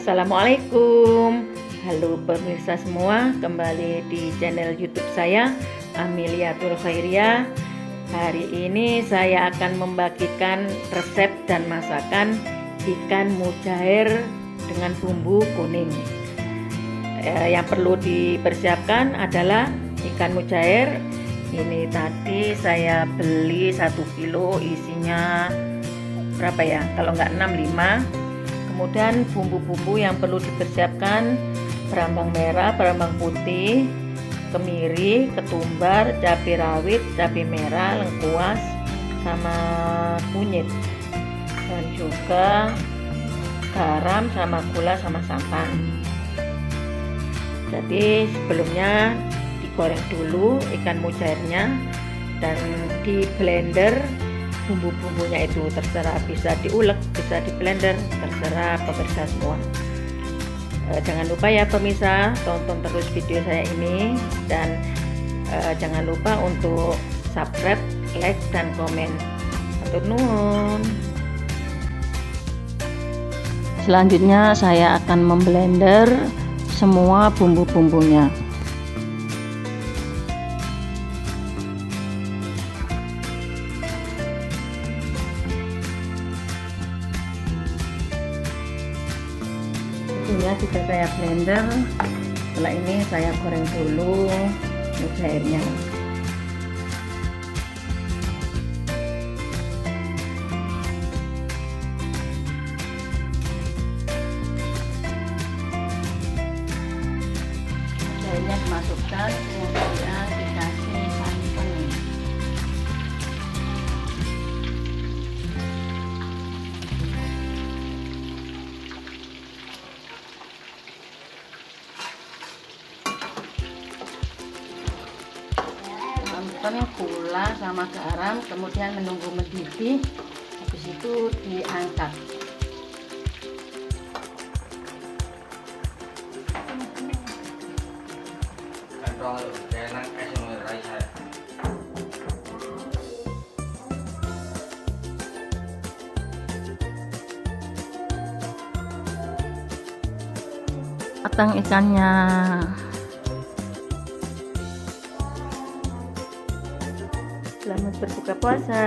Assalamualaikum. Halo pemirsa semua, kembali di channel YouTube saya, Ameliatul Khairia. Hari ini saya akan membagikan resep dan masakan ikan mujair dengan bumbu kuning. Yang perlu dipersiapkan adalah ikan mujair. Ini tadi saya beli 1 kilo, isinya berapa ya? Kalau nggak 6, 5. Kemudian bumbu-bumbu yang perlu dipersiapkan: berambang merah, berambang putih, kemiri, ketumbar, cabai rawit, cabai merah, lengkuas, sama kunyit, dan juga garam sama gula sama santan. Jadi sebelumnya digoreng dulu ikan mujairnya dan di blender. Bumbu-bumbunya itu terserah, bisa diulek, bisa di blender, terserah pemirsa semua. Jangan lupa ya pemirsa, tonton terus video saya ini, dan jangan lupa untuk subscribe, like, dan komen. Hatur nuhun. Selanjutnya saya akan memblender semua bumbu-bumbunya. Ya, sudah saya blender. Setelah ini saya goreng dulu mujairnya. Mujairnya dimasukkan, kemudian dikasih santan. Gula sama garam, kemudian menunggu mendidih, habis itu diangkat. Potong ikannya. Selamat berbuka puasa.